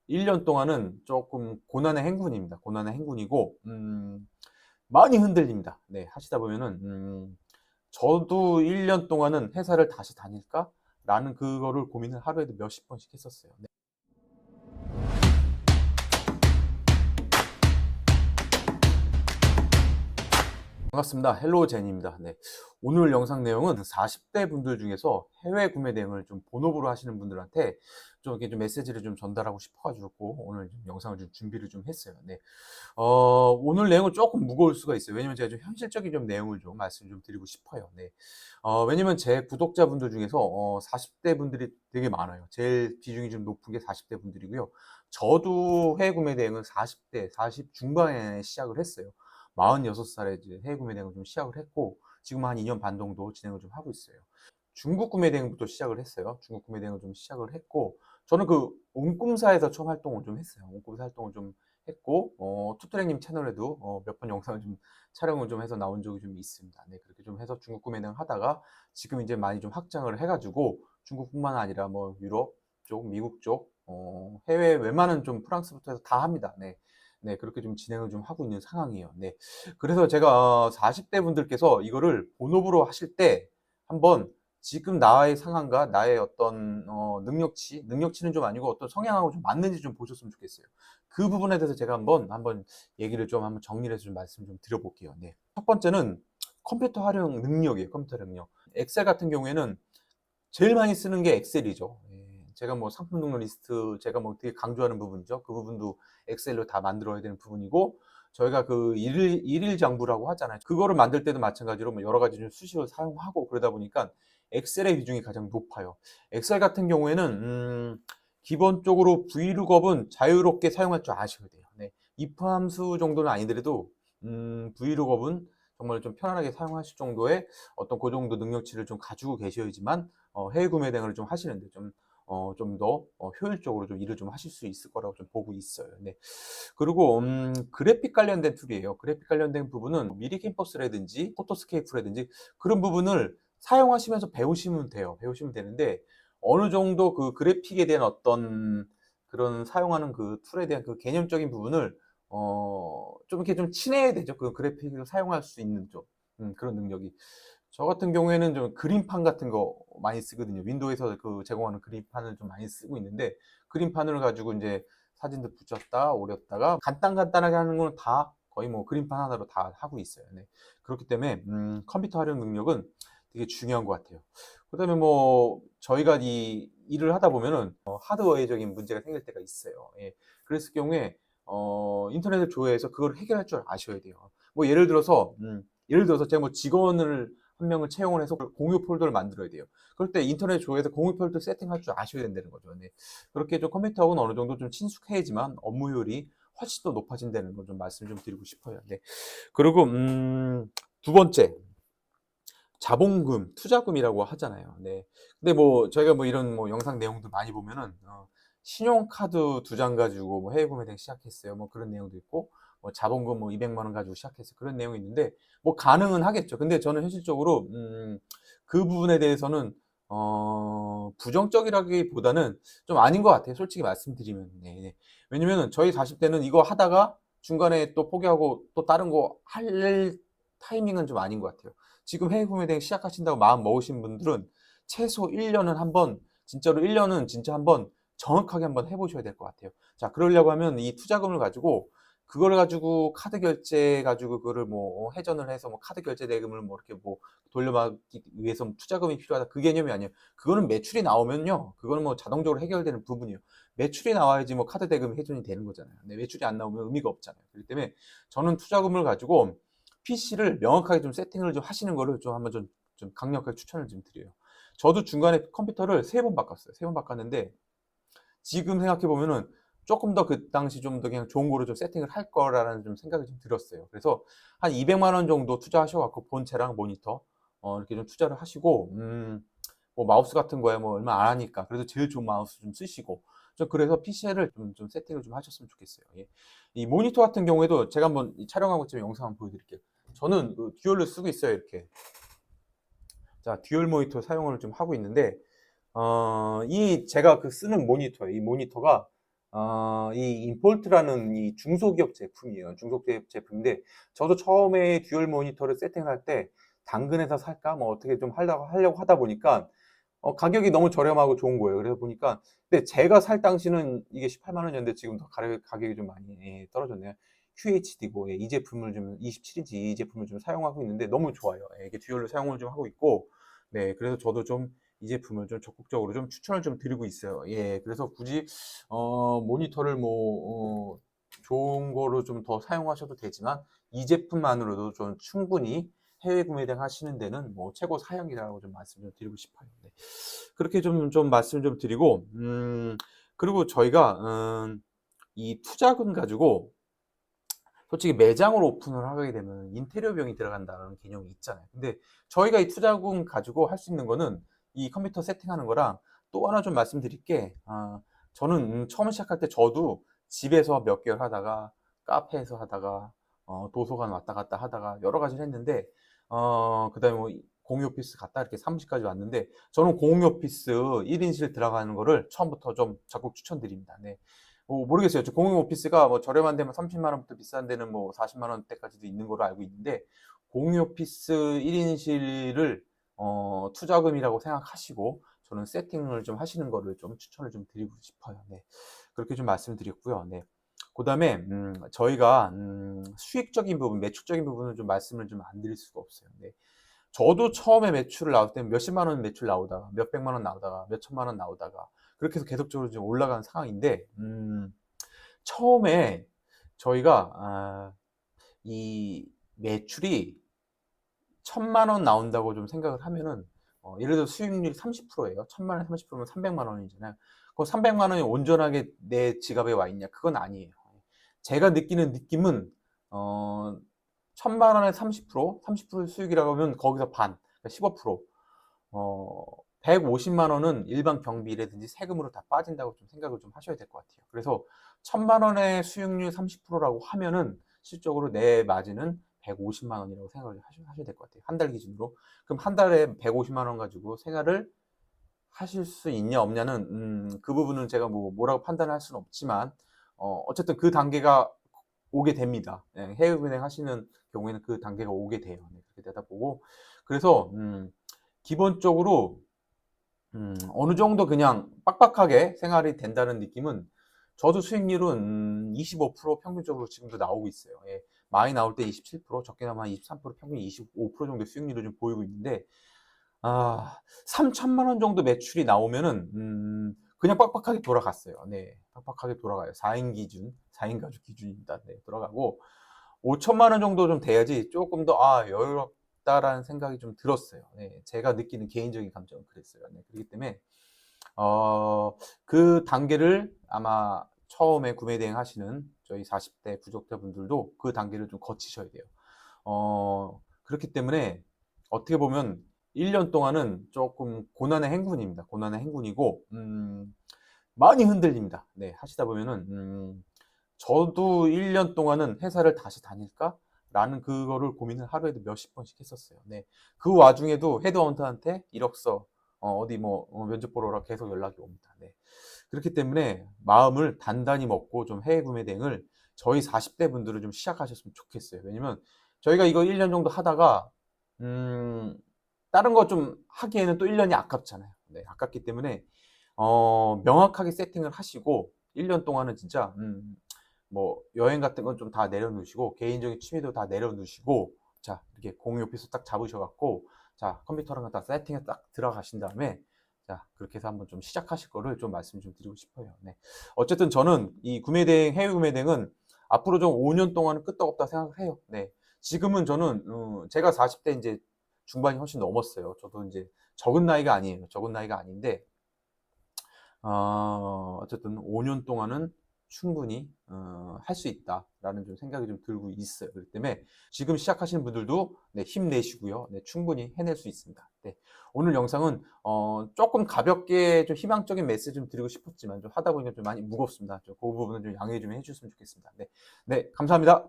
1년 동안은 조금 고난의 행군입니다. 고난의 행군이고, 많이 흔들립니다. 네, 하시다 보면은, 저도 1년 동안은 회사를 다시 다닐까? 라는 그거를 고민을 하루에도 몇십 번씩 했었어요. 네. 반갑습니다. 헬로우 제니입니다. 네. 오늘 영상 내용은 40대 분들 중에서 해외 구매 대행을 좀 본업으로 하시는 분들한테 좀 이렇게 좀 메시지를 좀 전달하고 싶어가지고 오늘 좀 영상을 좀 준비를 좀 했어요. 네. 오늘 내용은 조금 무거울 수가 있어요. 왜냐면 제가 좀 현실적인 좀 내용을 좀 말씀 좀 드리고 싶어요. 네. 왜냐면 제 구독자분들 중에서 40대 분들이 되게 많아요. 제일 비중이 좀 높은 게 40대 분들이고요. 저도 해외 구매 대행은 40대, 40 중반에 시작을 했어요. 46살에 이제 해외 구매 대행을 좀 시작을 했고, 지금 한 2년 반 정도 진행을 좀 하고 있어요. 중국 구매 대행부터 시작을 했어요. 중국 구매 대행을 좀 시작을 했고, 저는 그 옹꿈사에서 처음 활동을 좀 했어요. 옹꿈사 활동을 좀 했고, 투트랙님 채널에도 몇 번 영상을 좀 촬영을 좀 해서 나온 적이 좀 있습니다. 네, 그렇게 좀 해서 중국 구매 대행 하다가 지금 이제 많이 좀 확장을 해가지고 중국뿐만 아니라 뭐 유럽 쪽, 미국 쪽, 해외 웬만한 좀 프랑스부터 해서 다 합니다. 네. 네, 그렇게 좀 진행을 좀 하고 있는 상황이에요. 네. 그래서 제가 40대 분들께서 이거를 본업으로 하실 때 한번 지금 나의 상황과 나의 어떤 능력치는 좀 아니고 어떤 성향하고 좀 맞는지 좀 보셨으면 좋겠어요. 그 부분에 대해서 제가 한번 얘기를 좀 한번 정리를 해서 좀 말씀 좀 드려볼게요. 네. 첫 번째는 컴퓨터 활용 능력이에요. 컴퓨터 능력. 엑셀 같은 경우에는 제일 많이 쓰는 게 엑셀이죠. 예. 제가 뭐 상품 등록 리스트 제가 뭐 되게 강조하는 부분이죠. 그 부분도 엑셀로 다 만들어야 되는 부분이고, 저희가 그 일일 장부라고 하잖아요. 그거를 만들 때도 마찬가지로 뭐 여러 가지 좀 수식을 사용하고 그러다 보니까 엑셀의 비중이 가장 높아요. 엑셀 같은 경우에는 기본적으로 브이룩업은 자유롭게 사용할 줄 아셔야 돼요. 네. if 함수 정도는 아니더라도 브이룩업은 정말 좀 편안하게 사용하실 정도의 어떤 그 정도 능력치를 좀 가지고 계셔야지만 해외 구매 등을 좀 하시는데 좀 더 효율적으로 좀 일을 좀 하실 수 있을 거라고 좀 보고 있어요. 네. 그리고 그래픽 관련된 툴이에요. 그래픽 관련된 부분은 미리 캠퍼스라든지 포토스케이프라든지 그런 부분을 사용하시면서 배우시면 돼요. 배우시면 되는데 어느 정도 그 그래픽에 대한 어떤 그런 사용하는 그 툴에 대한 그 개념적인 부분을 좀 이렇게 좀 친해야 되죠. 그 그래픽을 사용할 수 있는 좀 그런 능력이. 저 같은 경우에는 좀 그림판 같은 거 많이 쓰거든요. 윈도우에서 그 제공하는 그림판을 좀 많이 쓰고 있는데, 그림판을 가지고 이제 사진도 붙였다, 오렸다가 간단하게 하는 거는 다 거의 뭐 그림판 하나로 다 하고 있어요. 네. 그렇기 때문에 컴퓨터 활용 능력은 되게 중요한 것 같아요. 그다음에 뭐 저희가 이 일을 하다 보면은 하드웨어적인 문제가 생길 때가 있어요. 예. 그랬을 경우에 인터넷을 조회해서 그걸 해결할 줄 아셔야 돼요. 뭐 예를 들어서 제가 뭐 직원을 한 명을 채용을 해서 공유 폴더를 만들어야 돼요. 그럴 때 인터넷 조회에서 공유 폴더 세팅할 줄 아셔야 된다는 거죠. 네. 그렇게 좀 컴퓨터하고는 어느 정도 좀 친숙해야지만 업무 효율이 훨씬 더 높아진다는 걸 좀 말씀 좀 드리고 싶어요. 네. 그리고 두 번째, 자본금, 투자금이라고 하잖아요. 네. 근데 뭐 저희가 뭐 이런 뭐 영상 내용들 많이 보면은 신용카드 2장 가지고 뭐 해외 구매 등 시작했어요. 뭐 그런 내용도 있고, 뭐 자본금 뭐 200만 원 가지고 시작했어요. 그런 내용이 있는데 뭐 가능은 하겠죠. 근데 저는 현실적으로 그 부분에 대해서는 부정적이라기보다는 좀 아닌 것 같아요. 솔직히 말씀드리면. 네, 네. 왜냐면은 저희 40대는 이거 하다가 중간에 또 포기하고 또 다른 거 할 타이밍은 좀 아닌 것 같아요. 지금 해외 구매 대행 시작하신다고 마음 먹으신 분들은 최소 1년은 한번, 진짜로 1년은 진짜 한번 정확하게 한번 해보셔야 될 것 같아요. 자, 그러려고 하면 이 투자금을 가지고 그걸 가지고 카드 결제 가지고 그거를 뭐 회전을 해서 뭐 카드 결제 대금을 뭐 이렇게 뭐 돌려받기 위해서 투자금이 필요하다, 그 개념이 아니에요. 그거는 매출이 나오면요, 그거는 뭐 자동적으로 해결되는 부분이에요. 매출이 나와야지 뭐 카드 대금이 회전이 되는 거잖아요. 근데 매출이 안 나오면 의미가 없잖아요. 그렇기 때문에 저는 투자금을 가지고 PC를 명확하게 좀 세팅을 좀 하시는 거를 좀 한번 좀 강력하게 추천을 좀 드려요. 저도 중간에 컴퓨터를 3번 바꿨어요. 3번 바꿨는데 지금 생각해 보면은 조금 더 그 당시 좀 더 그냥 좋은 거로 좀 세팅을 할 거라는 좀 생각이 좀 들었어요. 그래서 한 200만 원 정도 투자하셔 갖고 본체랑 모니터 이렇게 좀 투자를 하시고, 뭐 마우스 같은 거야 뭐 얼마 안 하니까 그래도 제일 좋은 마우스 좀 쓰시고, 좀 그래서 PC를 좀 세팅을 좀 하셨으면 좋겠어요. 예. 이 모니터 같은 경우에도 제가 한번 촬영하고 지금 영상 한번 보여드릴게요. 저는 그 듀얼로 쓰고 있어요. 이렇게. 자, 듀얼 모니터 사용을 좀 하고 있는데 이 제가 그 쓰는 모니터예요. 이 모니터가 이 인폴트라는 이 중소기업 제품이에요. 중소기업 제품인데 저도 처음에 듀얼 모니터를 세팅을 할 때 당근에서 살까 뭐 어떻게 좀 하려고 하다 보니까 가격이 너무 저렴하고 좋은 거예요. 그래서 보니까 근데 제가 살 당시는 이게 18만 원이었는데 지금 더 가격이 좀 많이 떨어졌네요. QHD고 이 제품을 좀 27인치 이 제품을 좀 사용하고 있는데 너무 좋아요. 이게 듀얼로 사용을 좀 하고 있고, 네, 그래서 저도 좀 이 제품을 좀 적극적으로 좀 추천을 좀 드리고 있어요. 그래서 굳이 모니터를 뭐 좋은 거로 좀 더 사용하셔도 되지만 이 제품만으로도 좀 충분히 해외 구매 등 하시는 데는 뭐 최고 사양이라고 좀 말씀 좀 드리고 싶어요. 네. 그렇게 좀 말씀 좀 드리고, 그리고 저희가 이 투자금 가지고 솔직히 매장을 오픈을 하게 되면 인테리어 비용이 들어간다는 개념이 있잖아요. 근데 저희가 이 투자금 가지고 할 수 있는 거는 이 컴퓨터 세팅하는 거랑, 또 하나 좀 말씀드릴 게, 저는 처음 시작할 때 저도 집에서 몇 개월 하다가 카페에서 하다가 도서관 왔다 갔다 하다가 여러 가지를 했는데, 그다음에 뭐 공유 오피스 갔다 이렇게 사무실까지 왔는데, 저는 공유 오피스 1인실 들어가는 거를 처음부터 좀 적극 추천드립니다. 네. 모르겠어요. 공용 오피스가 뭐 저렴한 데면 30만 원부터 비싼 데는 뭐 40만 원대까지도 있는 걸로 알고 있는데, 공용 오피스 1인실을 투자금이라고 생각하시고 저는 세팅을 좀 하시는 거를 좀 추천을 좀 드리고 싶어요. 네. 그렇게 좀 말씀을 드렸고요. 네. 그다음에 저희가 수익적인 부분, 매출적인 부분은 좀 말씀을 좀 안 드릴 수가 없어요. 네. 저도 처음에 매출을 나올 때는 몇십만 원 매출 나오다가 몇백만 원 나오다가 몇천만 원 나오다가 그렇게 해서 계속적으로 좀 올라가는 상황인데, 처음에 저희가 이 매출이 1,000만 원 나온다고 좀 생각을 하면은, 예를 들어 수익률이 30%예요. 1,000만 원에 30%면 300만 원이잖아요. 그 300만 원이 온전하게 내 지갑에 와 있냐? 그건 아니에요. 제가 느끼는 느낌은, 1,000만 원에 30%, 30% 수익이라고 하면 거기서 반, 그러니까 15%, 어, 150만 원은 일반 경비라든지 세금으로 다 빠진다고 좀 생각을 좀 하셔야 될 것 같아요. 그래서 1,000만 원의 수익률 30%라고 하면은 실적으로 내 마진은 150만 원이라고 생각을 하셔야 될 것 같아요. 한 달 기준으로. 그럼 한 달에 150만 원 가지고 생활을 하실 수 있냐 없냐는, 그 부분은 제가 뭐라고 판단할 수는 없지만, 어쨌든 그 단계가 오게 됩니다. 해외 은행 하시는 경우에는 그 단계가 오게 돼요. 네, 그렇게 되다 보고. 그래서 기본적으로 어느 정도 그냥 빡빡하게 생활이 된다는 느낌은, 저도 수익률은 25% 평균적으로 지금도 나오고 있어요. 많이 나올 때 27%, 적게 나면 23%, 평균 25% 정도 수익률을 좀 보이고 있는데, 3천만 원 정도 매출이 나오면은 그냥 빡빡하게 돌아갔어요. 네, 빡빡하게 돌아가요. 4인 기준, 4인 가족 기준입니다. 네, 돌아가고 5천만 원 정도 좀 돼야지 조금 더 여유롭다라는 생각이 좀 들었어요. 네, 제가 느끼는 개인적인 감정은 그랬어요. 네, 그렇기 때문에 그 단계를 아마 처음에 구매 대행 하시는 저희 40대 구독자 분들도 그 단계를 좀 거치셔야 돼요. 그렇기 때문에 어떻게 보면 1년 동안은 조금 고난의 행군입니다. 고난의 행군이고, 많이 흔들립니다. 네, 하시다 보면은, 저도 1년 동안은 회사를 다시 다닐까? 라는 그거를 고민을 하루에도 몇십 번씩 했었어요. 네. 그 와중에도 헤드헌터한테 이력서, 어디 뭐, 면접 보러 오라 계속 연락이 옵니다. 네. 그렇기 때문에 마음을 단단히 먹고 좀 해외 구매 대행을 저희 40대 분들은 좀 시작하셨으면 좋겠어요. 왜냐면 저희가 이거 1년 정도 하다가, 다른 거 좀 하기에는 또 1년이 아깝잖아요. 네, 아깝기 때문에, 명확하게 세팅을 하시고, 1년 동안은 진짜, 뭐, 여행 같은 건 좀 다 내려놓으시고, 개인적인 취미도 다 내려놓으시고, 자, 이렇게 공유 오피스 딱 잡으셔갖고, 자, 컴퓨터랑 다 세팅에 딱 들어가신 다음에, 자, 그렇게 해서 한번 좀 시작하실 거를 좀 말씀 좀 드리고 싶어요. 네. 어쨌든 저는 이 구매대행, 해외 구매대행은 앞으로 좀 5년 동안은 끄떡없다 생각을 해요. 네. 지금은 저는, 제가 40대 이제 중반이 훨씬 넘었어요. 저도 이제 적은 나이가 아니에요. 적은 나이가 아닌데, 어쨌든 5년 동안은 충분히 할 수 있다라는 좀 생각이 좀 들고 있어요. 그렇기 때문에 지금 시작하시는 분들도 네, 힘내시고요. 네, 충분히 해낼 수 있습니다. 네, 오늘 영상은 조금 가볍게 좀 희망적인 메시지 좀 드리고 싶었지만 좀 하다 보니까 좀 많이 무겁습니다. 그 부분은 좀 양해 좀 해주셨으면 좋겠습니다. 네, 네, 감사합니다.